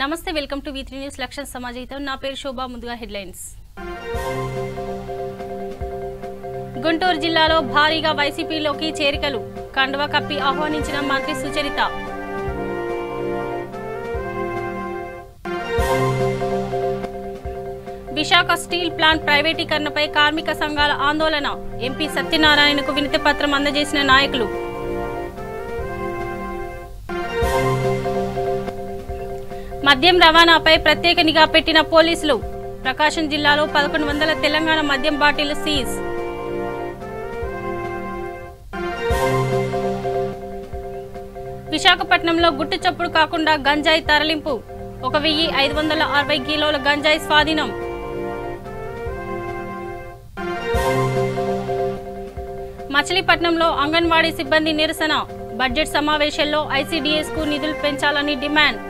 నమస్తే welcome to V3 news లక్ష్యం సమాజయితం నా పేరు శోభా ముందుగా హెడ్లైన్స్ గుంటూరు జిల్లాలో భారీగా వైసీపీలోకి చేరికలు కండువా కప్పి ఆహ్వానించిన మంత్రి సుచరిత విశాఖ స్టీల్ ప్లాంట్ ప్రైవేటీకరణపై కార్మిక సంఘాల ఆందోళన ఎంపీ సత్యనారాయణకు వినతి పత్రం అందజేసిన నాయకులు మద్యం రవాణాపై ప్రత్యేక నిఘా పెట్టిన పోలీసులు ప్రకాశం జిల్లాలో 1100 తెలంగాణ మద్యం బాటిల్ సీజ్ విశాఖపట్నంలో గుట్టు చప్పుడు కాకుండా గంజాయి తరలింపు 1560 కిలోల గంజాయి స్వాధీనం మచిలీపట్నంలో అంగన్వాడీ సిబ్బంది నిరసన బడ్జెట్ సమావేశంలో ఐసీడీఎస్ కు నిధులు పెంచాలని డిమాండ్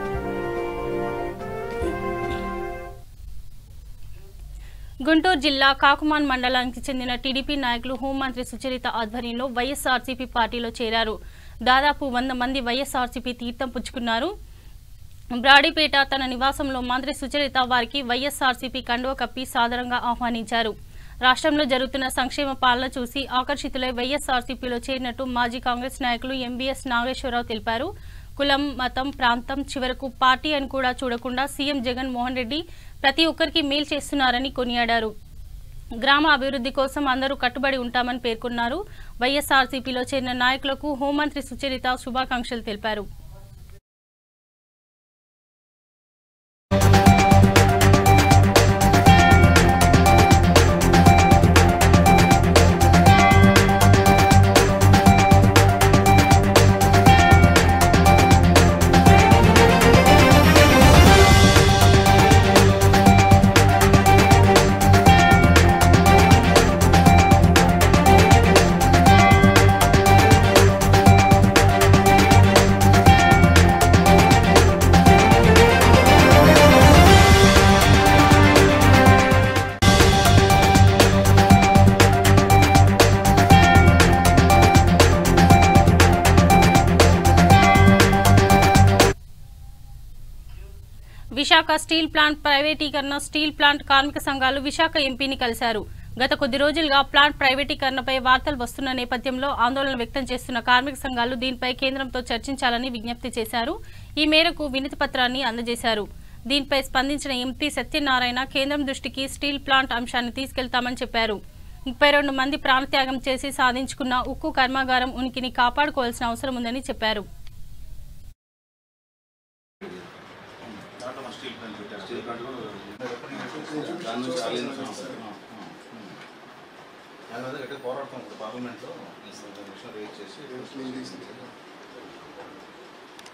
గుంటూరు జిల్లా కాకుమాన్ మండలానికి చెందిన టీడీపీ నాయకులు హోంమంత్రి సుచరిత ఆధ్వర్యంలో వైఎస్ఆర్సీపీ పార్టీలో చేరారు. దాదాపు 100 మంది వైఎస్ఆర్సీపీ తీర్థం పుచ్చుకున్నారు. బ్రాడీపేట తన నివాసంలో మంత్రి సుచరిత వారికి వైఎస్ఆర్సీపీ కండువా కప్పి సాదరంగా ఆహ్వానించారు. రాష్ట్రంలో జరుగుతున్న సంక్షేమ పాలన చూసి ఆకర్షితులై వైఎస్ఆర్సీపీలో చేరినట్టు మాజీ కాంగ్రెస్ నాయకులు ఎంబీఎస్ నాగేశ్వరరావు తెలిపారు. కులం, మతం, ప్రాంతం చివరకు పార్టీ అని కూడా చూడకుండా సీఎం జగన్ మోహన్ రెడ్డి ప్రతి ఒక్కరికి మేలు చేస్తున్నారని కొనియాడారు. గ్రామ అభివృద్ధి కోసం అందరూ కట్టుబడి ఉంటామని పేర్కొన్నారు. వైఎస్ఆర్సీపీలో చేరిన నాయకులకు హోంమంత్రి సుచరిత శుభాకాంక్షలు తెలిపారు. విశాఖ స్టీల్ ప్లాంట్ ప్రైవేటీకరణ స్టీల్ ప్లాంట్ కార్మిక సంఘాలు విశాఖ ఎంపీని కలిశారు. గత కొద్ది రోజులుగా ప్లాంట్ ప్రైవేటీకరణపై వార్తలు వస్తున్న నేపథ్యంలో ఆందోళన వ్యక్తం చేస్తున్న కార్మిక సంఘాలు దీనిపై కేంద్రంతో చర్చించాలని విజ్ఞప్తి చేశారు. ఈ మేరకు వినతి పత్రాన్ని అందజేశారు. దీనిపై స్పందించిన ఎంపీ సత్యనారాయణ కేంద్రం దృష్టికి స్టీల్ ప్లాంట్ అంశాన్ని తీసుకెళ్తామని చెప్పారు. 32 మంది ప్రాణత్యాగం చేసి సాధించుకున్న ఉక్కు కర్మాగారం ఉనికిని కాపాడుకోవాల్సిన అవసరం ఉందని చెప్పారు.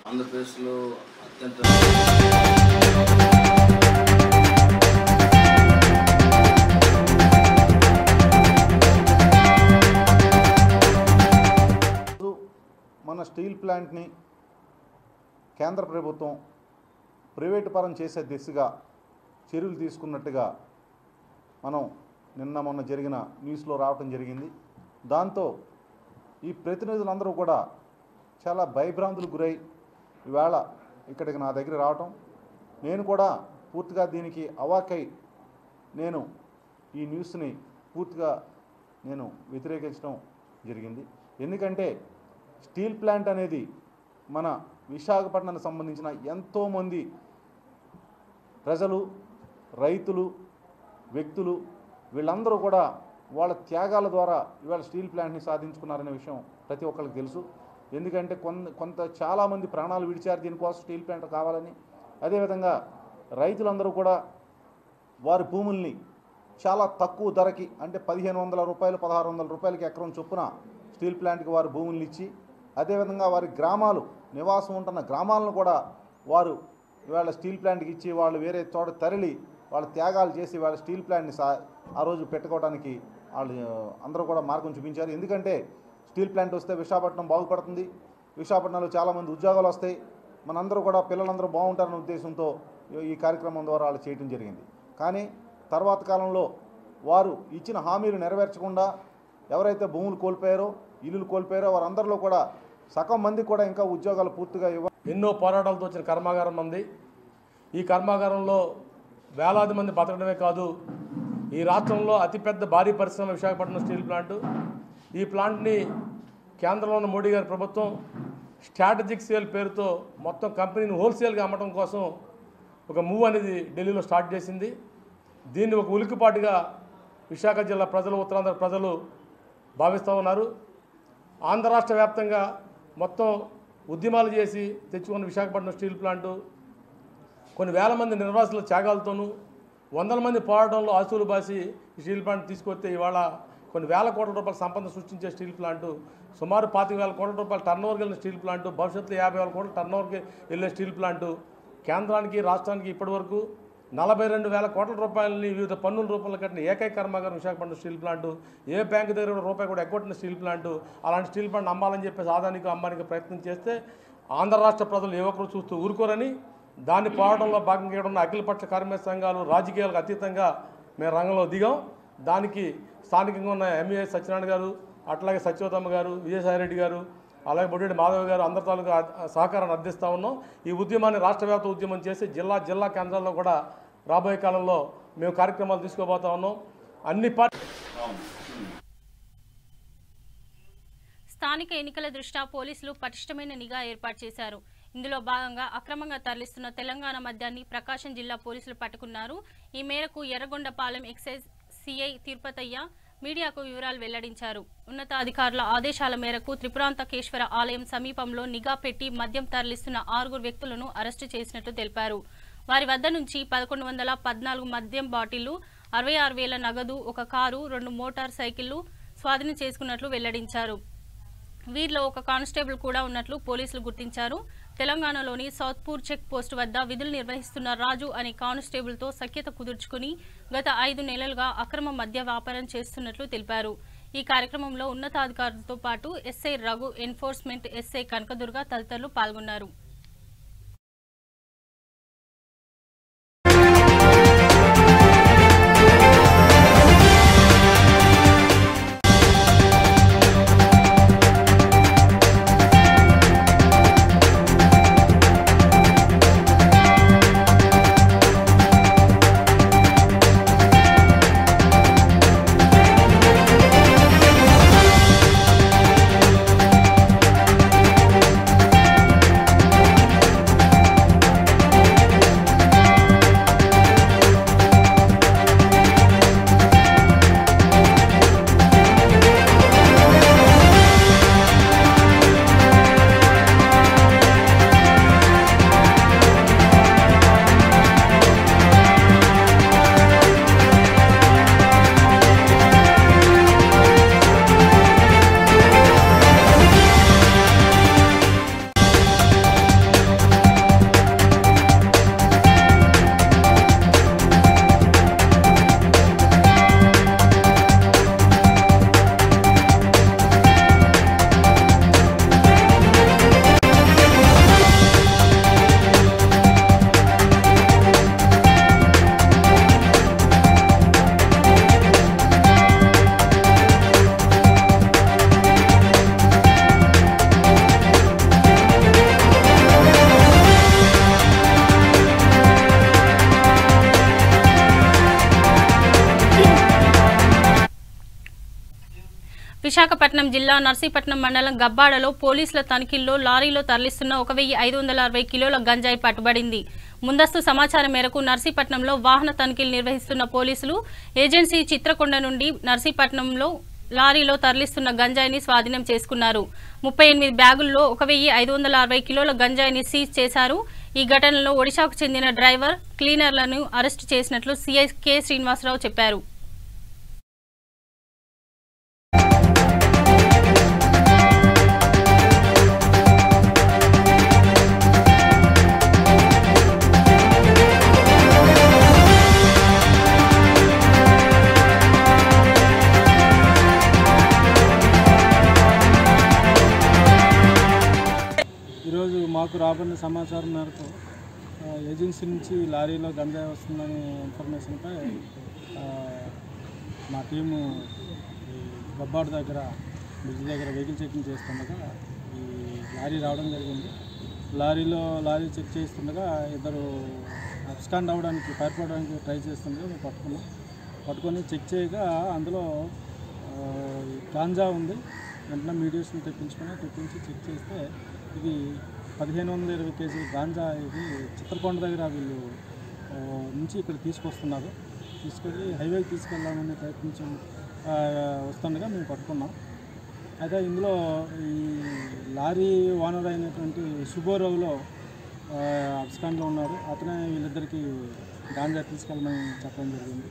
ఆంధ్రప్రదేశ్లో అత్యంత మన స్టీల్ ప్లాంట్ని కేంద్ర ప్రభుత్వం ప్రైవేటు పరం చేసే దిశగా చర్యలు తీసుకున్నట్టుగా మనం మొన్న జరిగిన న్యూస్లో రావటం జరిగింది. దాంతో ఈ ప్రతినిధులందరూ కూడా చాలా భయభ్రాంతులకు గురై ఈవేళ ఇక్కడికి నా దగ్గర రావటం, నేను కూడా పూర్తిగా దీనికి అవాకై నేను ఈ న్యూస్ని పూర్తిగా వ్యతిరేకించడం జరిగింది. ఎందుకంటే స్టీల్ ప్లాంట్ అనేది మన విశాఖపట్నానికి సంబంధించిన ఎంతోమంది ప్రజలు, రైతులు, వ్యక్తులు వీళ్ళందరూ కూడా వాళ్ళ త్యాగాల ద్వారా ఇవాళ స్టీల్ ప్లాంట్ని సాధించుకున్నారనే విషయం ప్రతి ఒక్కరికి తెలుసు. ఎందుకంటే కొంత చాలామంది ప్రాణాలు విడిచారు దీనికోసం స్టీల్ ప్లాంట్ కావాలని. అదేవిధంగా రైతులందరూ కూడా వారి భూముల్ని చాలా తక్కువ ధరకి అంటే 1500 రూపాయలు 1600 రూపాయలకి ఎకరం చొప్పున స్టీల్ ప్లాంట్కి వారు భూముల్ని ఇచ్చి, అదేవిధంగా వారి గ్రామాలు నివాసం ఉంటున్న గ్రామాలను కూడా వారు ఇవాళ స్టీల్ ప్లాంట్కి ఇచ్చి వాళ్ళు వేరే చోట తరలి వాళ్ళ త్యాగాలు చేసి వాళ్ళ స్టీల్ ప్లాంట్ని ఆ రోజు పెట్టుకోవడానికి వాళ్ళు అందరూ కూడా మార్గం చూపించారు. ఎందుకంటే స్టీల్ ప్లాంట్ వస్తే విశాఖపట్నం బాగుపడుతుంది, విశాఖపట్నంలో చాలామంది ఉద్యోగాలు వస్తాయి, మనందరూ కూడా పిల్లలందరూ బాగుంటారనే ఉద్దేశంతో ఈ కార్యక్రమం ద్వారా వాళ్ళు చేయడం జరిగింది. కానీ తర్వాత కాలంలో వారు ఇచ్చిన హామీలు నెరవేర్చకుండా ఎవరైతే భూములు కోల్పోయారో, ఇల్లులు కోల్పోయారో వారందరిలో కూడా సగం మంది కూడా ఇంకా ఉద్యోగాలు పూర్తిగా ఎన్నో పోరాటాలతో వచ్చిన కర్మాగారం మంది. ఈ కర్మాగారంలో వేలాది మంది బతకడమే కాదు, ఈ రాష్ట్రంలో అతిపెద్ద భారీ పరిశ్రమ విశాఖపట్నం స్టీల్ ప్లాంట్. ఈ ప్లాంట్ని కేంద్రంలో ఉన్న మోడీ గారి ప్రభుత్వం స్ట్రాటజిక్ సేల్ పేరుతో మొత్తం కంపెనీని హోల్సేల్గా అమ్మడం కోసం ఒక మూవ్ అనేది ఢిల్లీలో స్టార్ట్ చేసింది. దీన్ని ఒక ఉలికిపాటుగా విశాఖ జిల్లా ప్రజలు, ఉత్తరాంధ్ర ప్రజలు భావిస్తూ ఉన్నారు. ఆంధ్ర రాష్ట్ర వ్యాప్తంగా మొత్తం ఉద్యమాలు చేసి తెచ్చుకున్న విశాఖపట్నం స్టీల్ ప్లాంటు కొన్ని వేల మంది నిర్వాసుల త్యాగాలతోనూ, వందల మంది పోరాటంలో ఆస్తులు బాసి స్టీల్ ప్లాంట్ తీసుకొస్తే ఇవాళ కొన్ని వేల కోట్ల రూపాయల సంపద సృష్టించే స్టీల్ ప్లాంటు, సుమారు 25,000 కోట్ల రూపాయల టర్నోవర్కి వెళ్ళిన స్టీల్ ప్లాంటు, భవిష్యత్తులో 50,000 కోట్ల టర్నోవర్కి వెళ్ళే స్టీల్ ప్లాంటు, కేంద్రానికి రాష్ట్రానికి ఇప్పటివరకు 42,000 కోట్ల రూపాయలని వివిధ పన్నుల రూపంలో కట్టిన ఏకైక కర్మాగారం విశాఖపట్నం స్టీల్ ప్లాంటు. ఏ బ్యాంకు దగ్గర రూపాయి కూడా ఎగ్గొట్టిన స్టీల్ ప్లాంటు. అలాంటి స్టీల్ ప్లాంట్ అమ్మాలని చెప్పేసి ఆదానికి అమ్మానికి ప్రయత్నం చేస్తే ఆంధ్ర రాష్ట్ర ప్రజలు ఏ ఒక్కరు చూస్తూ ఊరుకోరని, దాన్ని పోరాటంలో భాగంగా ఇక్కడ ఉన్న అఖిలపక్ష కార్మిక సంఘాలు రాజకీయాలకు అతీతంగా మేము రంగంలో దిగాం. దానికి స్థానికంగా ఉన్న ఎంఏ సత్యనారాయణ గారు, అట్లాగే సత్యవతమ్మ గారు, విజయసాయిరెడ్డి గారు, అలాగే బొడ్డెడి మాధవ్ గారు అందరి తాలూకా సహకారాన్ని అందిస్తూ ఉన్నాం. ఈ ఉద్యమాన్ని రాష్ట్రవ్యాప్త ఉద్యమం చేసి జిల్లా కేంద్రాల్లో కూడా రాబోయే కాలంలో మేము కార్యక్రమాలు తీసుకోబోతా ఉన్నాం. అన్ని స్థానిక ఎన్నికల దృష్ట్యా పోలీసులు పటిష్టమైన నిఘా ఏర్పాటు చేశారు. ఇందులో భాగంగా అక్రమంగా తరలిస్తున్న తెలంగాణ మద్యాన్ని ప్రకాశం జిల్లా పోలీసులు పట్టుకున్నారు. ఈ మేరకు ఎర్రగొండపాలెం ఎక్సైజ్ సిఐ తిరుపతయ్య మీడియాకు వివరాలు వెల్లడించారు. ఉన్నతాధికారుల ఆదేశాల మేరకు త్రిపురాంతకేశ్వర ఆలయం సమీపంలో నిఘా పెట్టి మద్యం తరలిస్తున్న 6 వ్యక్తులను అరెస్టు చేసినట్లు తెలిపారు. వారి వద్ద నుంచి 1114 మద్యం బాటిళ్లు, 66,000 నగదు, 1 కారు, 2 మోటార్ సైకిళ్లు స్వాధీనం చేసుకున్నట్లు వెల్లడించారు. వీరిలో 1 కానిస్టేబుల్ కూడా ఉన్నట్లు పోలీసులు గుర్తించారు. తెలంగాణలోని సౌత్పూర్ చెక్ పోస్ట్ వద్ద విధులు నిర్వహిస్తున్న రాజు అనే కానిస్టేబుల్తో సఖ్యత కుదుర్చుకుని గత 5 నెలలుగా అక్రమ మద్య వ్యాపారం చేస్తున్నట్లు తెలిపారు. ఈ కార్యక్రమంలో ఉన్నతాధికారులతో పాటు SI Raghu, enforcement SI Kanakadurga తదితరులు పాల్గొన్నారు. విశాఖపట్నం జిల్లా నర్సీపట్నం మండలం గబ్బాడలో పోలీసుల తనిఖీల్లో లారీలో తరలిస్తున్న 1,560 కిలోల గంజాయి పట్టుబడింది. ముందస్తు సమాచారం మేరకు నర్సీపట్నంలో వాహన తనిఖీలు నిర్వహిస్తున్న పోలీసులు ఏజెన్సీ చిత్రకొండ నుండి నర్సీపట్నంలో లారీలో తరలిస్తున్న గంజాయిని స్వాధీనం చేసుకున్నారు. 38 బ్యాగుల్లో 1,560 కిలోల గంజాయిని సీజ్ చేశారు. ఈ ఘటనలో ఒడిశాకు చెందిన డ్రైవర్, క్లీనర్లను అరెస్టు చేసినట్లు సీఐ కె శ్రీనివాసరావు చెప్పారు. ఈరోజు మాకు రాబడిన సమాచారం మేరకు ఏజెన్సీ నుంచి లారీలో గంజాయి వస్తుందనే ఇన్ఫర్మేషన్పై మా టీము గబ్బాడు దగ్గర బ్రిడ్జ్ దగ్గర వెహికల్ చెకింగ్ చేస్తుండగా ఈ లారీ రావడం జరిగింది. లారీ చెక్ చేస్తుండగా 2 అబ్స్కాండ్ అవ్వడానికి పారిపోవడానికి ట్రై చేస్తుండగా మేము పట్టుకొని చెక్ చేయగా అందులో గాంజా ఉంది. వెంటనే మీడియేషన్ తెప్పించి చెక్ చేస్తే ఇది 1520 కేజీల గాంజా ఇది చిత్రకొండ దగ్గర వీళ్ళు నుంచి ఇక్కడ తీసుకొస్తున్నారు. తీసుకెళ్ళి హైవేకి తీసుకెళ్ళామని ప్రయత్నించి వస్తుండగా మేము పట్టుకున్నాం. అయితే ఇందులో ఈ లారీ ఓనర్ అయినటువంటి సుబ్బోరావులో అబ్స్కాండ్లో ఉన్నాడు. అతనే వీళ్ళిద్దరికీ గాంజా తీసుకెళ్ళమని చెప్పడం జరిగింది.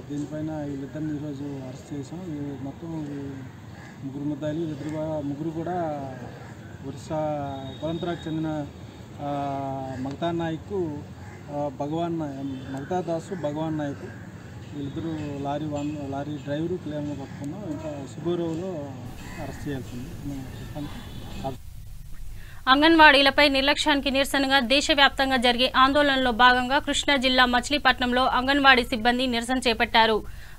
దీనిపైన వీళ్ళిద్దరిని ఈరోజు అరెస్ట్ చేసాం. మొత్తం ముగ్గురు ముద్దాయిలు. ముగ్గురు కూడా ఒరిస్సా కొలంతరాకు చెందిన మగతా నాయక్ మగతా దాసు భగవాన్ నాయక్ వీళ్ళిద్దరూ లారీ డ్రైవరు క్లియర్గా పట్టుకున్నాం. ఇంకా సుబ్బోరావులో అరెస్ట్ చేయాల్సింది. అంగన్వాడీలపై నిర్లక్ష్యానికి నిరసనగా దేశవ్యాప్తంగా జరిగే ఆందోళనలో భాగంగా కృష్ణా జిల్లా మచిలీపట్నంలో అంగన్వాడీ సిబ్బంది నిరసన చేపట్టారు.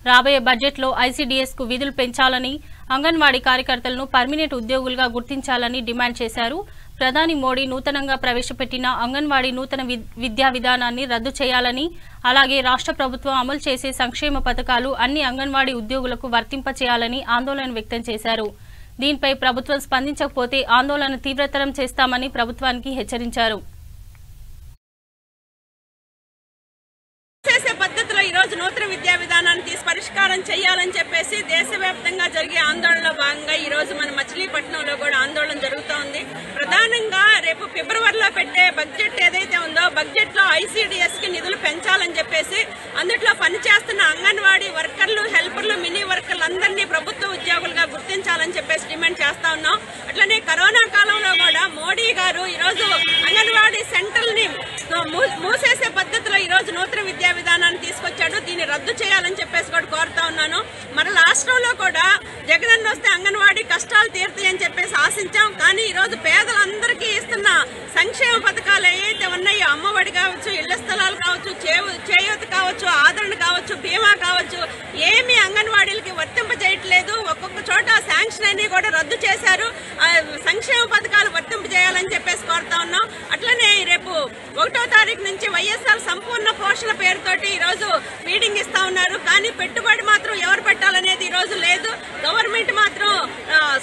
రాబోయే బడ్జెట్లో ఐసీడీఎస్కు విధులు పెంచాలని, అంగన్వాడీ కార్యకర్తలను పర్మినెంట్ ఉద్యోగులుగా గుర్తించాలని డిమాండ్ చేశారు. ప్రధాని మోడీ నూతనంగా ప్రవేశపెట్టిన అంగన్వాడీ నూతన విద్యా విధానాన్ని రద్దు చేయాలని, అలాగే రాష్ట్ర ప్రభుత్వం అమలు చేసే సంక్షేమ పథకాలు అన్ని అంగన్వాడీ ఉద్యోగులకు వర్తింపచేయాలని ఆందోళన వ్యక్తం చేశారు. దీనిపై ప్రభుత్వం స్పందించకపోతే ఆందోళన తీవ్రతరం చేస్తామని ప్రభుత్వానికి హెచ్చరించారు. పద్ధతిలో ఈ రోజు నూతన విద్యా విధానాన్ని పరిష్కారం చేయాలని చెప్పేసి దేశవ్యాప్తంగా జరిగే ఆందోళనలో భాగంగా ఈ రోజు మన మచిలీపట్నంలో కూడా ఆందోళన జరుగుతోంది. ప్రధానంగా రేపు ఫిబ్రవరిలో పెట్టే బడ్జెట్ ఏదైతే ఉందో బడ్జెట్ లో ఐసీడీఎస్ కి నిధులు పెంచాలని చెప్పేసి అందులో పనిచేస్తున్న అంగన్వాడీ వర్కర్లు, హెల్పర్లు, మినీ వర్కర్లు అందరినీ ప్రభుత్వ ఉద్యోగులుగా గుర్తించాలని చెప్పేసి డిమాండ్ చేస్తా ఉన్నాం. అట్లనే కరోనా కాలంలో కూడా మోడీ గారు ఈ రోజు అంగన్వాడీ సెంటర్ ని మూసేసే పద్ధతిలో ఈ రోజు నూతన విద్యా విధానాన్ని తీసుకొచ్చాడు. దీన్ని రద్దు చేయాలని చెప్పేసి కూడా కోరుతా ఉన్నాను. మన రాష్ట్రంలో కూడా జగనన్న వస్తే అంగన్వాడీ కష్టాలు తీరుతాయని చెప్పేసి ఆశించాం. కానీ ఈ రోజు పేదలందరికీ ఇస్తున్న సంక్షేమ పథకాలు ఏవైతే ఉన్నాయో అమ్మఒడి కావచ్చు, ఇళ్ల స్థలాలు కావచ్చు, చేయూత కావచ్చు, ఆదరణ కావచ్చు, బీమా కావచ్చు, ఏమీ అంగన్వాడీలకి వర్తింపజేయట్లేదు. ఒక్కొక్క చోట శాంక్షన్ అన్ని కూడా రద్దు చేశారు. సంక్షేమ పథకాలు వర్తింపజేయాలని చెప్పేసి కోరుతా ఉన్నాం. అట్లనే రేపు 1వ తారీఖు నుంచి వైఎస్ఆర్ సంపూర్ణ పోషణ పేరుతోటి ఈ రోజు ఫీడింగ్ ఇస్తా ఉన్నారు. కానీ పెట్టుబడి మాత్రం ఎవరు పెట్టాలనేది ఈ రోజు లేదు. గవర్నమెంట్ మాత్రం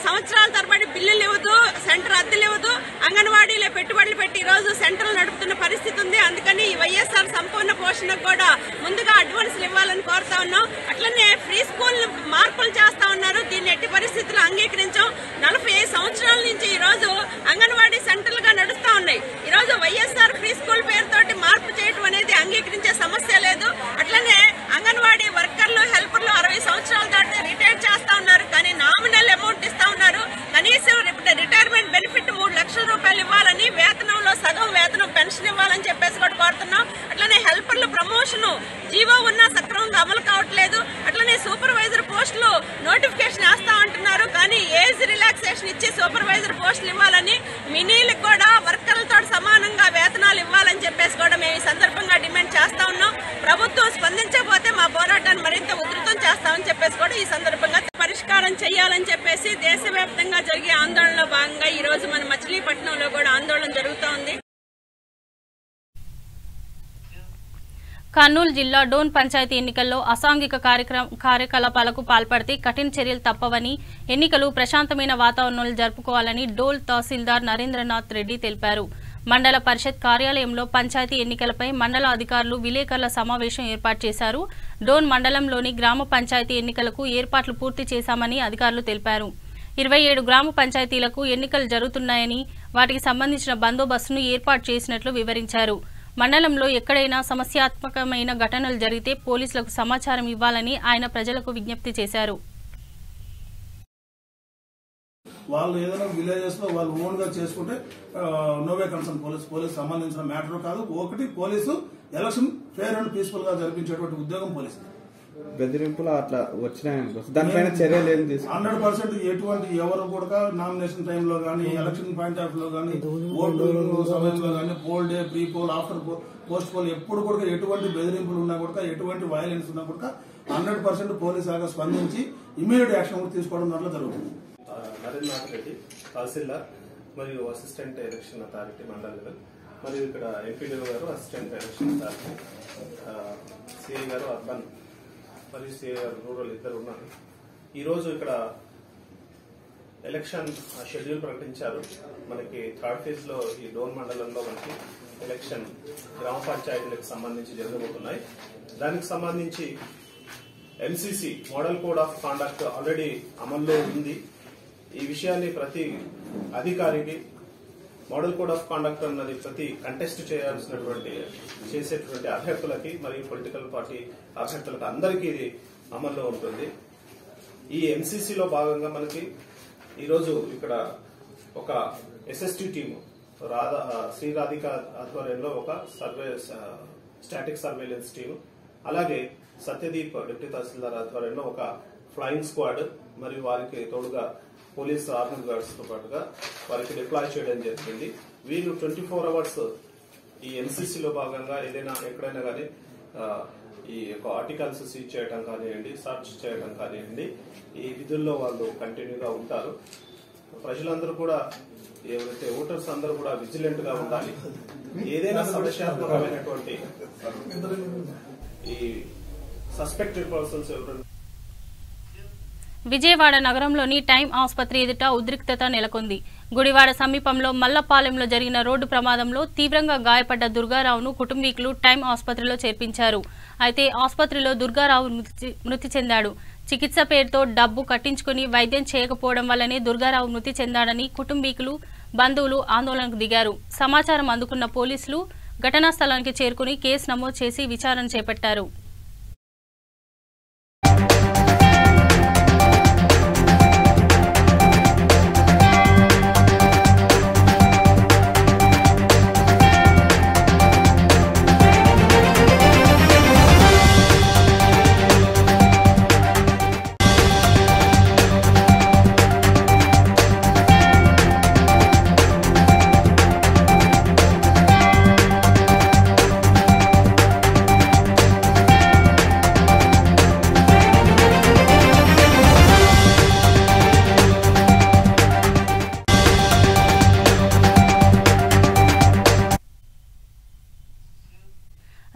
సంవత్సరాల తరబడి బిల్లులు ఇవ్వదు, సెంటర్ అద్దెలు ఇవ్వదు. అంగన్వాడీలే పెట్టుబడులు పెట్టి ఈ రోజు సెంటర్లు నడుపుతున్న పరిస్థితి ఉంది. అందుకని ఈ వైఎస్ఆర్ సంపూర్ణ పోషణకు కూడా ముందుగా అడ్వాన్స్లు ఇవ్వాలని కోరుతా ఉన్నాం. అట్లనే ఫ్రీ స్కూల్ మార్పులు చేస్తా ఉన్నారు. దీన్ని ఎట్టి పరిస్థితుల్లో అంగీకరించాం. 45 సంవత్సరాల నుంచి ఈ రోజు అంగన్వాడీ సెంటర్లుగా నడుస్తా ఉన్నాయి. ఈ రోజు వైఎస్ఆర్ ఫ్రీ స్కూల్ పేరుతోటి మార్పు చేయడం అనేది అంగీకరించే సమస్య లేదు. అట్లనే అంగన్వాడీ వర్కర్లు, హెల్పర్లు 60 సంవత్సరాల దాటి రిటైర్ చేస్తా ఉన్నారు. కానీ నామినల్ అమౌంట్ ఇస్తా ఉన్నారు. కనీసం రిటైర్మెంట్ బెనిఫిట్ 3 లక్షల రూపాయలు ఇవ్వాలని, వేతనంలో సగం వేతనం పెన్షన్ ఇవ్వాలని చెప్పేసి కూడా కోరుతున్నాం. అట్లనే హెల్పర్లు ప్రమోషన్ జీవో ఉన్నా సక్రమంగా అమలు కావట్లేదు. అట్లనే సూపర్వైజర్ పోస్టులు నోటిఫికేషన్ వేస్తా అంటున్నారు. కానీ ఏజ్ రిలాక్సేషన్ ఇచ్చి సూపర్వైజర్ పోస్టులు ఇవ్వాలని, మినీలకు కూడా వర్కర్లతో సమానంగా వేతనాలు ఇవ్వాలని చెప్పేసి కూడా మేము ఈ సందర్భంగా డిమాండ్ చేస్తా ఉన్నాం. ప్రభుత్వం స్పందించకపోతే మా పోరాటాన్ని మరింత ఉధృతం చేస్తామని చెప్పేసి కూడా ఈ సందర్భంగా పరిష్కారం చేయాలని చెప్పేసి దేశవ్యాప్తంగా జరిగే ఆందోళనలో భాగంగా ఈ రోజు మన మచిలీపట్నంలో కూడా ఆందోళన జరుగుతోంది. కర్నూలు జిల్లా డోన్ పంచాయతీ ఎన్నికల్లో అసాంఘిక కార్యకలాపాలకు పాల్పడితే కఠిన చర్యలు తప్పవని, ఎన్నికలు ప్రశాంతమైన వాతావరణంలో జరుపుకోవాలని డోల్ తహసీల్దార్ నరేంద్రనాథ్ రెడ్డి తెలిపారు. మండల పరిషత్ కార్యాలయంలో పంచాయతీ ఎన్నికలపై మండల అధికారులు విలేకరుల సమావేశం ఏర్పాటు చేశారు. డోన్ మండలంలోని గ్రామ పంచాయతీ ఎన్నికలకు ఏర్పాట్లు పూర్తి చేశామని అధికారులు తెలిపారు. 27 గ్రామ పంచాయతీలకు ఎన్నికలు జరుగుతున్నాయని, వాటికి సంబంధించిన బందోబస్తును ఏర్పాటు చేసినట్లు వివరించారు. మండలంలో ఎక్కడైనా సమస్యాత్మకమైన ఘటనలు జరిగితే పోలీసులకు సమాచారం ఇవ్వాలని ఆయన ప్రజలకు విజ్ఞప్తి చేశారు. వాళ్ళు ఏదైనా విలేజెస్ లో వాళ్ళు ఓన్ గా చేసుకుంటే నోవే కన్సర్న్ పోలీస్ సంబంధించిన మ్యాటర్ కాదు. ఒకటి, police election fair and peaceful గా జరిపించేటువంటి ఉద్యోగం పోలీసు. బెదిరింపులు అట్లా వచ్చినాయనుకో దానిపైన చర్యలు ఏం తీసుకుంటారు? 100% ఎటువంటి ఎవరు కూడా నామినేషన్ టైంలో గానీ, ఎలక్షన్ పాయింట్ ఆఫ్ లో గానీ, ఓటు సమయంలో గానీ, pole day, pre poll, after post poll ఎప్పుడు కూడా ఎటువంటి బెదిరింపులు ఉన్నా కూడా, ఎటువంటి వైలెన్స్ ఉన్నా కూడా 100% పోలీసు లాగా స్పందించి ఇమీడియట్ యాక్షన్ తీసుకోవడం దాంట్లో జరుగుతుంది. నరేంద్రనాథ్ రెడ్డి తహసీల్దార్ మరియు assistant election authority mandal level. మరియు ఇక్కడ ఎంపీడీఓ గారు, అసిస్టెంట్ ఎలక్షన్ సార్, సిఐ గారు అర్బన్ మరియు సిఐ గారు రూరల్ ఇద్దరు ఉన్నారు. ఈరోజు ఇక్కడ ఎలక్షన్ షెడ్యూల్ ప్రకటించారు. మనకి థర్డ్ ఫేజ్ లో ఈ డోన్ మండలంలో మనకి ఎలక్షన్ గ్రామ పంచాయతీలకు సంబంధించి జరగబోతున్నాయి. దానికి సంబంధించి MCC model code of conduct already అమల్లో ఉంది. ఈ విషయాన్ని ప్రతి అధికారికి మోడల్ కోడ్ ఆఫ్ కాండక్ట్ అన్నది ప్రతి కంటెస్ట్ చేసేటువంటి అభ్యర్థులకి మరియు పొలిటికల్ పార్టీ అభ్యర్థులకు అందరికీ ఇది అమల్లో ఉంటుంది. ఈ ఎంసీసీలో భాగంగా మనకి ఈరోజు ఇక్కడ ఒక ఎస్ఎస్టీ టీము శ్రీ రాధిక ఆధ్వర్యంలో ఒక స్టాటిక్ సర్వేలెన్స్ టీము, అలాగే సత్యదీప్ డిప్యూటీ తహసీల్దార్ ఆధ్వర్యంలో ఒక ఫ్లయింగ్ స్క్వాడ్ మరియు వారికి తోడుగా పోలీస్ ఆర్మీ గార్డ్స్ తో పాటుగా వారికి డిప్లాయ్ చేయడం జరిగింది. వీళ్ళు 24 hours ఈ ఎన్సీసీలో భాగంగా ఏదైనా ఎక్కడైనా కానీ ఈ యొక్క ఆర్టికల్స్ సీజ్ చేయడం కానివ్వండి, సర్చ్ చేయడం కానివ్వండి, ఈ విధుల్లో వాళ్ళు కంటిన్యూగా ఉంటారు. ప్రజలందరూ కూడా ఎవరైతే ఓటర్స్ అందరూ కూడా విజిలెంట్ గా ఉండాలి. ఏదైనా సమస్యాత్మకమైనటువంటి ఈ సస్పెక్టెడ్ పర్సన్స్ ఎవరైనా విజయవాడ నగరంలోని టైమ్ ఆసుపత్రి ఎదుట ఉద్రిక్తత నెలకొంది. గుడివాడ సమీపంలో మల్లపాలెంలో జరిగిన రోడ్డు ప్రమాదంలో తీవ్రంగా గాయపడ్డ దుర్గారావును కుటుంబీకులు టైమ్ ఆసుపత్రిలో చేర్పించారు. అయితే ఆసుపత్రిలో దుర్గారావు మృతి చెందాడు. చికిత్స పేరుతో డబ్బు కట్టించుకుని వైద్యం చేయకపోవడం వల్లనే దుర్గారావు మృతి చెందాడని కుటుంబీకులు, బంధువులు ఆందోళనకు దిగారు. సమాచారం అందుకున్న పోలీసులు ఘటనా స్థలానికి చేరుకుని కేసు నమోదు చేసి విచారణ చేపట్టారు.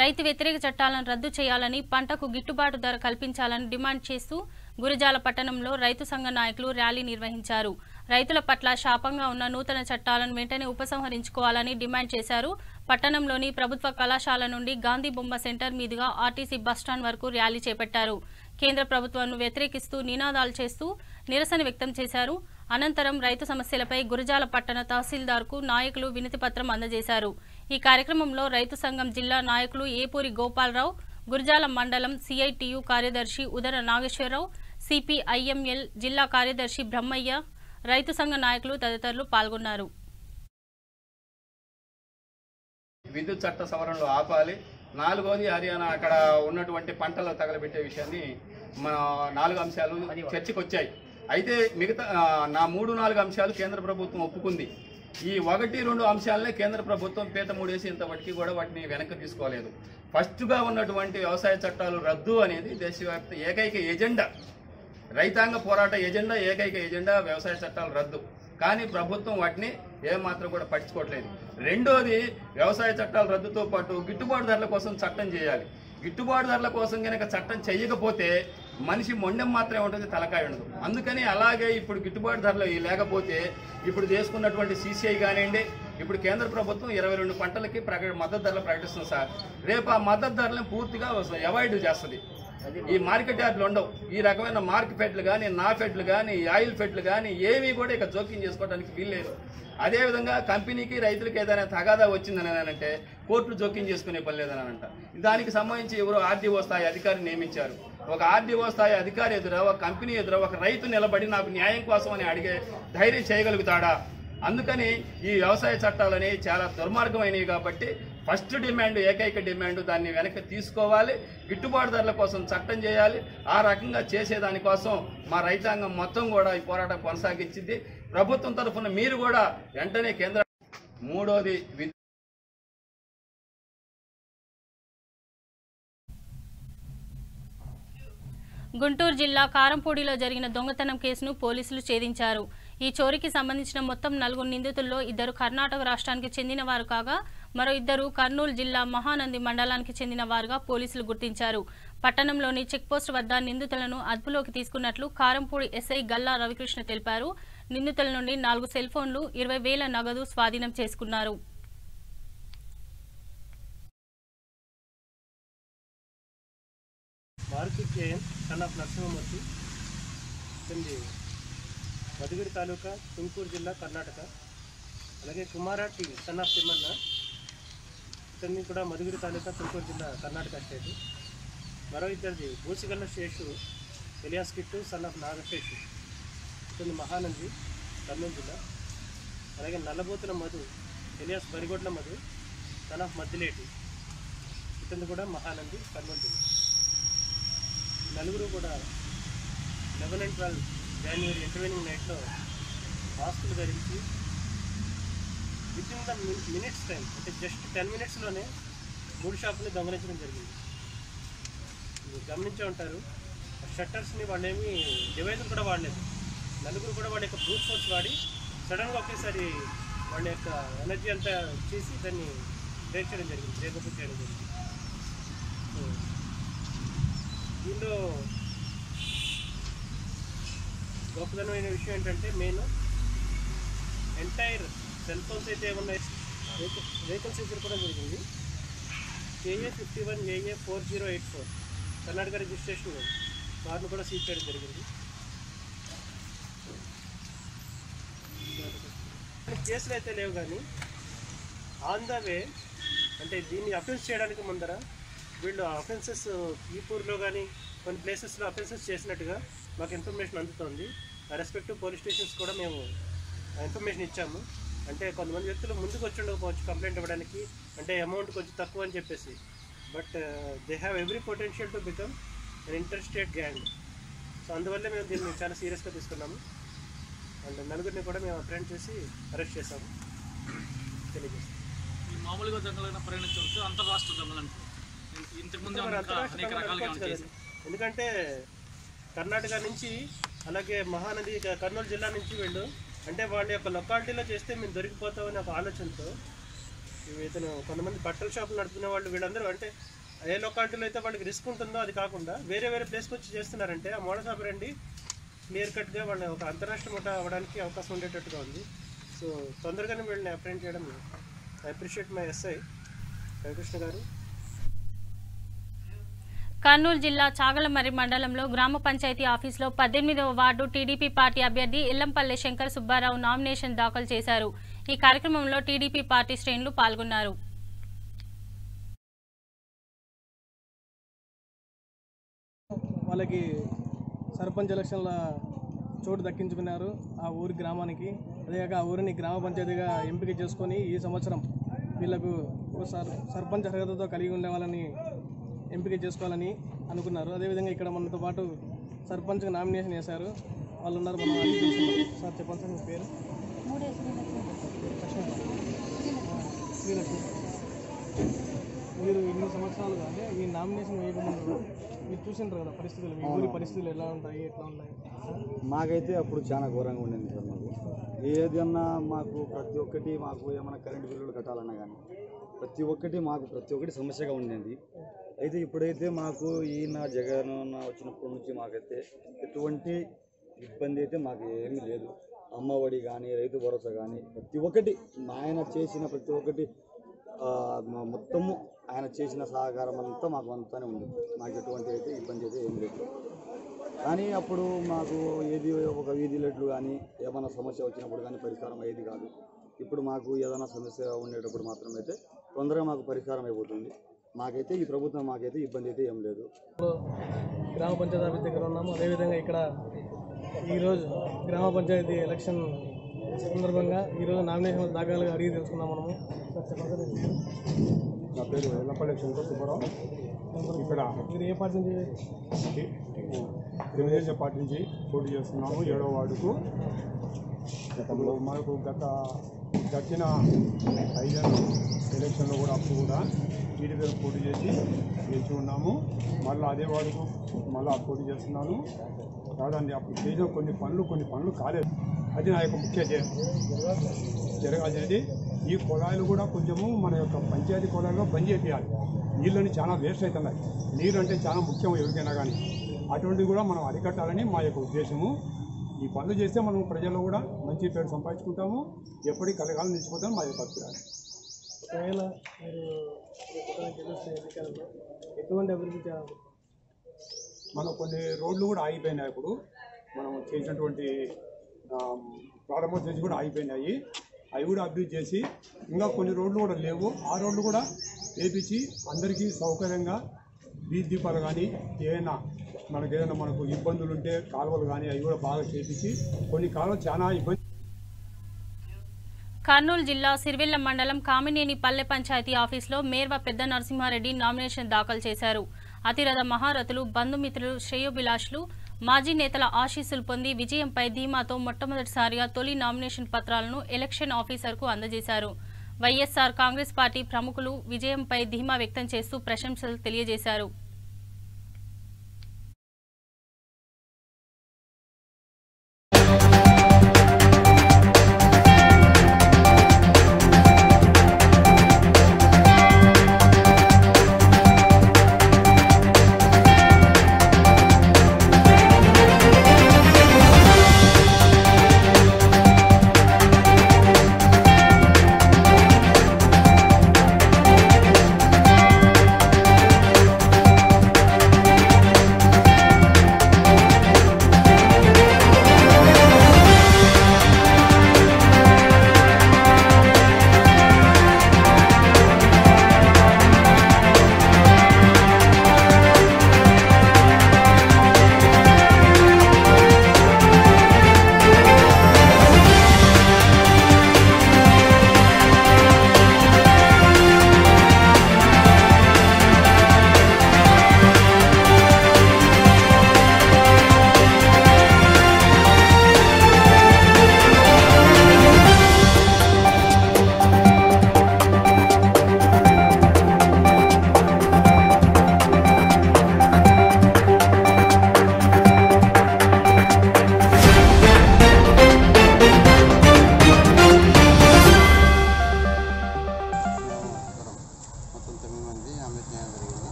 రైతు వ్యతిరేక చట్టాలను రద్దు చేయాలని, పంటకు గిట్టుబాటు ధర కల్పించాలని డిమాండ్ చేస్తూ గురజాల పట్టణంలో రైతు సంఘ నాయకులు ర్యాలీ నిర్వహించారు. రైతుల పట్ల శాపంగా ఉన్న నూతన చట్టాలను వెంటనే ఉపసంహరించుకోవాలని డిమాండ్ చేశారు. పట్టణంలోని ప్రభుత్వ కళాశాల నుండి గాంధీ బొమ్మ సెంటర్ మీదుగా ఆర్టీసీ బస్టాండ్ వరకు ర్యాలీ చేపట్టారు. కేంద్ర ప్రభుత్వాన్ని వ్యతిరేకిస్తూ నినాదాలు చేస్తూ నిరసన వ్యక్తం చేశారు. అనంతరం రైతు సమస్యలపై గురజాల పట్టణ తహసీల్దార్కు నాయకులు వినతిపత్రం అందజేశారు. ఈ కార్యక్రమంలో రైతు సంఘం జిల్లా నాయకులు ఏపూరి గోపాలరావు, గురజాల మండలం సిఐటియు కార్యదర్శి ఉదర నాగేశ్వరరావు, సిపిఐఎంఎల్ జిల్లా కార్యదర్శి బ్రహ్మయ్య, రైతు సంఘ నాయకులు తదితరులు పాల్గొన్నారు. విద్యుత్ చట్ట సవరణలు ఆపాలి. 4వది హర్యానా అక్కడ ఉన్నటువంటి పంటలు తగలబెట్టే విషయాన్ని మన 4 అంశాలు చర్చకు వచ్చాయి. అయితే మిగతా నా 3-4 అంశాలు కేంద్ర ప్రభుత్వం ఒప్పుకుంది. ఈ 1-2 అంశాలనే కేంద్ర ప్రభుత్వం పీట మూడేసి ఇంతవరకు కూడా వాటిని వెనక్కి తీసుకోలేదు. ఫస్ట్గా ఉన్నటువంటి వ్యవసాయ చట్టాలు రద్దు అనేది దేశవ్యాప్త ఏకైక ఎజెండా, రైతాంగ పోరాట ఎజెండా, ఏకైక ఎజెండా వ్యవసాయ చట్టాలు రద్దు. కానీ ప్రభుత్వం వాటిని ఏమాత్రం కూడా పట్టించుకోవట్లేదు. రెండోది, వ్యవసాయ చట్టాల రద్దుతో పాటు గిట్టుబాటు ధరల కోసం చట్టం చేయాలి. గిట్టుబాటు ధరల కోసం కనుక చట్టం చేయకపోతే మనిషి మొండెం మాత్రమే ఉంటుంది, తలకాయ ఉండదు. అందుకని అలాగే ఇప్పుడు గిట్టుబాటు ధరలు లేకపోతే ఇప్పుడు చేసుకున్నటువంటి సీసీఐ కానివ్వండి, ఇప్పుడు కేంద్ర ప్రభుత్వం 22 పంటలకి మద్దతు ధరలు ప్రకటిస్తుంది సార్. రేపు ఆ మద్దతు ధరలను పూర్తిగా అవాయిడ్ చేస్తుంది. ఈ మార్కెట్ యార్డులు ఉండవు. ఈ రకమైన మార్క్ ఫెడ్లు కానీ, నా ఫెడ్లు కానీ, ఆయిల్ ఫెడ్లు కానీ ఏమీ కూడా ఇక జోక్యం చేసుకోవడానికి వీల్లేదు. అదేవిధంగా కంపెనీకి రైతులకు ఏదైనా తగాదా వచ్చిందని అంటే కోర్టులు జోక్యం చేసుకునే పని లేదని అంట. దానికి సంబంధించి ఎవరో ఆర్డీఓ స్థాయి అధికారిని నియమించారు. ఒక ఆర్డీఓ స్థాయి అధికారి ఎదుర, ఒక కంపెనీ ఎదుర ఒక రైతు నిలబడి నాకు న్యాయం కోసం అని అడిగే ధైర్యం చేయగలుగుతాడా? అందుకని ఈ వ్యవసాయ చట్టాలని చాలా దుర్మార్గమైనవి కాబట్టి ఫస్ట్ డిమాండ్, ఏకైక డిమాండ్, దాన్ని వెనక్కి తీసుకోవాలి. గిట్టుబాటు ధరల కోసం చట్టం చేయాలి. ఆ రకంగా చేసేదానికోసం మా రైతాంగం మొత్తం కూడా ఈ పోరాటం కొనసాగించింది. ప్రభుత్వం తరఫున మీరు కూడా వెంటనే కేంద్ర. మూడోది, గుంటూరు జిల్లా కారంపూడిలో జరిగిన దొంగతనం కేసును పోలీసులు ఛేదించారు. ఈ చోరీకి సంబంధించిన మొత్తం 4 నిందితుల్లో 2 కర్ణాటక రాష్ట్రానికి చెందిన వారు కాగా మరో ఇద్దరు కర్నూలు జిల్లా మహానంది మండలానికి చెందిన వారుగా పోలీసులు గుర్తించారు. పట్టణంలోని చెక్పోస్ట్ వద్ద నిందితులను అదుపులోకి తీసుకున్నట్లు కారంపూడి ఎస్ఐ గల్లా రవికృష్ణ తెలిపారు. నిందితుల నుండి 4 సెల్ ఫోన్లు, 20,000 నగదు స్వాధీనం చేసుకున్నారు. Maruti K N son of Narasimhamurthy, ఇతని మధుగిరి తాలూకా, తుమ్కూరు జిల్లా, కర్ణాటక. అలాగే కుమారాటి సన్ ఆఫ్ తిమ్మన్న, ఇతన్ని కూడా మధుగిరి తాలూకా, తుమ్కూరు జిల్లా, కర్ణాటక స్టేట్. మరో ఇద్దరిది Busigalla Seshu alias Kittu son of Nagaseshu, ఇతని మహానంది, కర్నూలు జిల్లా. అలాగే Nallabothula Madhu alias Barigodla Madhu son of Maddileti, ఇతని కూడా మహానంది, కర్నూలు జిల్లా. నలుగురు కూడా 11 and 12 జనవరి ఇంటర్వ్యూనింగ్ నైట్లో మాస్కులు ధరించి వితిన్ ద మినిట్స్ టైం, అంటే జస్ట్ 10 minutesలోనే 3 షాపుని దొంగలించడం జరిగింది. మీరు గమనించే ఉంటారు, షట్టర్స్ని వాళ్ళేమి డివైజర్ కూడా వాడలేదు. నలుగురు కూడా వాళ్ళ యొక్క బ్రూట్ ఫోర్స్ వాడి సడన్గా ఒకేసారి వాళ్ళ యొక్క ఎనర్జీ అంతా చేసి దాన్ని బ్రేక్ చేయడం జరిగింది, బ్రేక్ ఓపెన్ చేయడం జరిగింది. దీనిలో గొప్పదనమైన విషయం ఏంటంటే మెయిన్ ఎంటైర్ సెల్ ఫోన్స్ అయితే ఏమన్నా వెహికల్ సీజర్ కూడా జరిగింది. KA51 AA 4084 కర్ణాటక రిజిస్ట్రేషన్ కార్ను కూడా సీజ్ చేయడం జరిగింది. కేసులు అయితే లేవు, కానీ ఆన్ ద వే అంటే దీన్ని అఫెన్స్ చేయడానికి ముందర వీళ్ళు అఫెన్సెస్ ఈపూర్లో కానీ కొన్ని ప్లేసెస్లో అఫెన్సెస్ చేసినట్టుగా మాకు ఇన్ఫర్మేషన్ అందుతుంది. రెస్పెక్టివ్ పోలీస్ స్టేషన్స్ కూడా మేము ఇన్ఫర్మేషన్ ఇచ్చాము. అంటే కొంతమంది వ్యక్తులు ముందుకు వచ్చి ఉండకపోవచ్చు కంప్లైంట్ ఇవ్వడానికి, అంటే అమౌంట్ కొంచెం తక్కువ అని చెప్పేసి. But they have every potential to become an inter state gang. So అందువల్ల మేము దీన్ని చాలా సీరియస్గా తీసుకున్నాము. అండ్ నలుగురిని కూడా మేము అప్రెంట్ చేసి అరెస్ట్ చేశాము. తెలియజేస్తాం. మామూలుగా దొంగలైన పరిగణించవచ్చు, అంతర్రాష్ట్ర దొంగలంటే ఎందుకంటే కర్ణాటక నుంచి అలాగే మహానది కర్నూలు జిల్లా నుంచి వీళ్ళు అంటే వాళ్ళ యొక్క లొకాలిటీలో చేస్తే మేము దొరికిపోతామని ఒక ఆలోచనతో ఇతను కొంతమంది బట్టల షాపులు నడుపుకునే వాళ్ళు వీళ్ళందరూ అంటే ఏ లొకాలిటీలో అయితే వాళ్ళకి రిస్క్ ఉంటుందో అది కాకుండా వేరే వేరే ప్లేస్కి వచ్చి చేస్తున్నారంటే ఆ మోడస్ ఆపరెండి క్లియర్ కట్గా వాళ్ళ ఒక అంతరాష్ట్ర ముఠా అవ్వడానికి అవకాశం ఉండేటట్టుగా ఉంది. సో తొందరగానే వీళ్ళని అప్రెంట్ చేయడం I appreciate my SI Ravikrishna గారు. కర్నూలు జిల్లా చాగలమర్రి మండలంలో గ్రామ పంచాయతీ ఆఫీసులో 18వ వార్డు టీడీపీ పార్టీ అభ్యర్థి ఎల్లంపల్లె శంకర్ సుబ్బారావు నామినేషన్ దాఖలు చేశారు. ఈ కార్యక్రమంలో టీడీపీ పార్టీ శ్రేణులు పాల్గొన్నారు. వాళ్ళకి సర్పంచ్ ఎలక్షన్ల చోటు దక్కించుకున్నారు ఆ ఊరి గ్రామానికి. అదేగాక ఆ ఊరిని గ్రామ పంచాయతీగా ఎంపిక చేసుకొని ఈ సంవత్సరం వీళ్లకు సర్పంచ్ అర్హతతో కలిగి ఉండే వాళ్ళని ఎంపిక చేసుకోవాలని అనుకున్నారు. అదేవిధంగా ఇక్కడ మనతో పాటు సర్పంచ్గా నామినేషన్ చేశారు. వాళ్ళు ఉన్నారు, మనం అన్ని చూస్తున్నాం. సార్ చెప్పండి సార్, మీ పేరు? మీరు ఇన్ని సంవత్సరాలుగా అంటే మీ నామినేషన్ వేయకముందు మీరు చూసింటారు కదా పరిస్థితులు, మీ ఊరి పరిస్థితులు ఎలా ఉంటాయి, ఎట్లా ఉన్నాయి? మాకైతే అప్పుడు చాలా ఘోరంగా ఉండింది సార్. మాకు ఏదన్నా మాకు ప్రతి ఒక్కటి మాకు ఏమైనా కరెంటు బిల్లులు కట్టాలన్నా కానీ ప్రతి ఒక్కటి సమస్యగా ఉండేది. అయితే ఇప్పుడైతే మాకు ఈయన జగన్ వచ్చినప్పటి నుంచి మాకైతే ఎటువంటి ఇబ్బంది అయితే మాకు ఏమీ లేదు. అమ్మఒడి కానీ రైతు భరోసా కానీ ప్రతి ఒక్కటి ఆయన చేసిన ప్రతి ఒక్కటి మొత్తము ఆయన చేసిన సహకారం అంతా మాకు అంతానే ఉంది. మాకు ఎటువంటి అయితే ఇబ్బంది అయితే ఏం లేదు. కానీ అప్పుడు మాకు ఏది ఒక వీధి లైట్లు కానీ ఏమైనా సమస్య వచ్చినప్పుడు కానీ పరిష్కారం అయ్యేది కాదు. ఇప్పుడు మాకు ఏదైనా సమస్య ఉండేటప్పుడు మాత్రం అయితే తొందరగా మాకు పరిష్కారం అయిపోతుంది. మాకైతే ఈ ప్రభుత్వం మాకైతే ఇబ్బంది అయితే ఏం లేదు. గ్రామ పంచాయతీ ఆఫీస్ దగ్గర ఉన్నాము. అదేవిధంగా ఇక్కడ ఈరోజు గ్రామ పంచాయతీ ఎలక్షన్ సందర్భంగా ఈరోజు నామినేషన్ దాఖలుగా అడిగి తెలుసుకున్నాం మనము. నా పేరు ఎల్లంపల్లి శంకర్ సుబ్బారావు. ఇక్కడ మీరు ఏ పార్టీ నుంచి? తెలుగుదేశం పార్టీ నుంచి పోటీ చేస్తున్నాము 7వ వార్డుకు. మనకు గడిచిన 5 ఏళ్ళ ఎలక్షన్లో కూడా అప్పుడు కూడా టీడీపీ పోటీ చేసి గెలిచి ఉన్నాము. మళ్ళీ అదే వార్డుకు మళ్ళీ పోటీ చేస్తున్నాను. కాదండి, అప్పుడు చేసిన కొన్ని పనులు కాలేదు. అది నా యొక్క ముఖ్య జరగాల్సినది. ఈ కుళాయిలు కూడా కొంచెము మన యొక్క పంచాయతీ కుళాయిలో బంద్ చేయాలి. నీళ్ళని చాలా వేస్ట్ అవుతున్నాయి. నీరు అంటే చాలా ముఖ్యం ఎవరికైనా కానీ. అటువంటివి కూడా మనం అరికట్టాలని మా యొక్క ఉద్దేశము. ఈ పనులు చేస్తే మనం ప్రజల్లో కూడా మంచి పేరు సంపాదించుకుంటాము. ఎప్పటికీ కలగాలం నిలిచిపోతాం మా యొక్క అభిప్రాయం. ఒకవేళ మీరు ఎన్నికల్లో ఎటువంటి అభివృద్ధి చేయాలి? మనం కొన్ని రోడ్లు కూడా ఆగిపోయినాయి. ఇప్పుడు మనం చేసినటువంటి ప్రారంభం చేసి కూడా ఆగిపోయినాయి. అవి కూడా అభివృద్ధి చేసి ఇంకా కొన్ని రోడ్లు కూడా లేవు. ఆ రోడ్లు కూడా వేపించి అందరికీ సౌకర్యంగా వీధి దీపాలు కానీ ఏదైనా మనకు ఇబ్బందులు ఉంటే కాలువలు కానీ అవి కూడా బాగా చేపించి కొన్ని కాలువలు చాలా ఇబ్బంది. కర్నూలు జిల్లా సిరివెల్ల మండలం కామినేని పల్లె పంచాయతీ ఆఫీసులో మేర్వ పెద్ద నరసింహారెడ్డి నామినేషన్ దాఖలు చేశారు. అతిరథ మహారథులు, బంధుమిత్రులు, శ్రేయోభిలాషులు, మాజీ నేతల ఆశీస్సులు పొంది విజయంపై ధీమాతో మొట్టమొదటిసారిగా తొలి నామినేషన్ పత్రాలను ఎలక్షన్ ఆఫీసర్కు అందజేశారు. వైఎస్ఆర్ కాంగ్రెస్ పార్టీ ప్రముఖులు విజయంపై ధీమా వ్యక్తం చేస్తూ ప్రశంసలు తెలియజేశారు.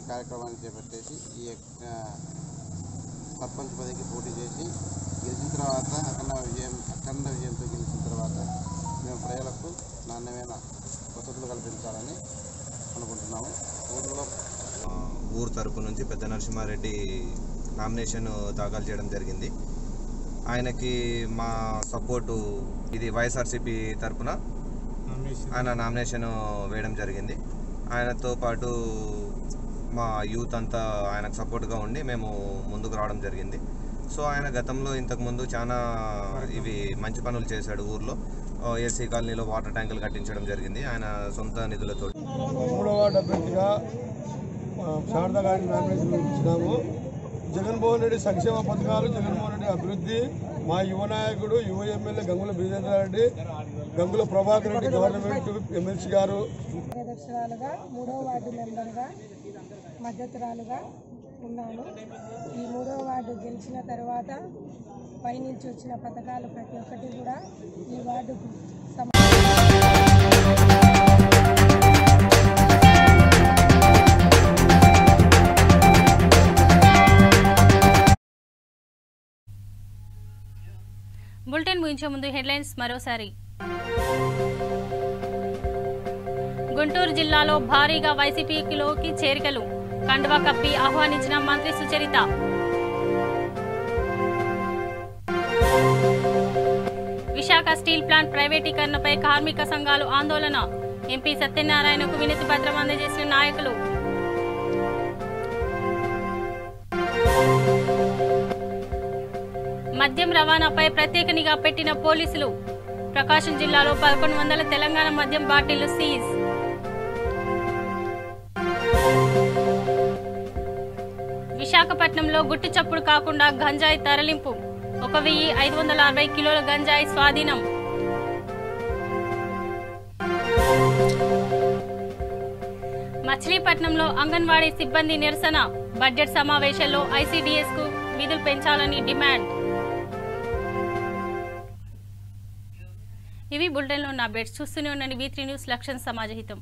కార్యక్రమాన్ని చేపట్టేసి ఈ సర్పంచ్ పదవికి పోటీ చేసి గెలిచిన తర్వాత అఖండ విజయంతో గెలిచిన తర్వాత మేము ప్రజలకు నాణ్యమైన వసతులు కల్పించాలని అనుకుంటున్నాము. ఊరు తరపు నుంచి పెద్ద నరసింహారెడ్డి నామినేషన్ దాఖలు చేయడం జరిగింది. ఆయనకి మా సపోర్టు ఇది వైఎస్ఆర్సీపీ తరపున ఆయన నామినేషన్ వేయడం జరిగింది. ఆయనతో పాటు మా యూత్ అంతా ఆయనకు సపోర్ట్గా ఉండి మేము ముందుకు రావడం జరిగింది. సో ఆయన గతంలో ఇంతకుముందు చాలా ఇవి మంచి పనులు చేశాడు. ఊర్లో ఏసీ కాలనీలో వాటర్ ట్యాంకులు కట్టించడం జరిగింది ఆయన సొంత నిధులతో. 3వ వార్డు అభ్యర్థిగా శారదా గారిని నామినేషన్ ఇచ్చినాము. జగన్మోహన్ రెడ్డి సంక్షేమ పథకాలు, జగన్మోహన్ రెడ్డి అభివృద్ధి, మా యువ నాయకుడు యువ MLA Gangula Bijendra Reddy, Gangula Prabhakar Reddy government MLC గారు. అధ్యక్షురాలుగా 3వ వార్డు మెంబర్గా మద్దతురాలుగా ఉన్నాను. ఈ 3వ వార్డు గెలిచిన తర్వాత పైనుంచి వచ్చిన పథకాలు ప్రతి ఒక్కటి కూడా ఈ వార్డుకు బులెటిన్ ముగించే ముందు హెడ్లైన్స్ మరోసారి. గుంటూరు జిల్లాలో భారీగా వైసీపీలోకి చేరికలు, కండువా కప్పి ఆహ్వానించిన మంత్రి సుచరిత. విశాఖ స్టీల్ ప్లాంట్ ప్రైవేటీకరణపై కార్మిక సంఘాలు ఆందోళన, ఎంపీ సత్యనారాయణకు వినతి పత్రం అందజేసిన నాయకులు. మద్యం రవాణాపై ప్రత్యేక నిఘా పెట్టిన పోలీసులు, ప్రకాశం జిల్లాలో 1100 తెలంగాణ మద్యం బాటిళ్లు సీజ్. విశాఖపట్నంలో గుట్టు చప్పుడు కాకుండా గంజాయి తరలింపు, 1560 కిలోల గంజాయి స్వాధీనం. మచిలీపట్నంలో అంగన్వాడీ సిబ్బంది నిరసన, బడ్జెట్ సమావేశంలో ఐసీడీఎస్ కు విధులు పెంచాలని డిమాండ్. ఇవి బులెటిన్లో ఉన్న అప్డేట్స్. చూస్తూనే ఉండండి V3 న్యూస్, లక్ష్యం సమాజహితం.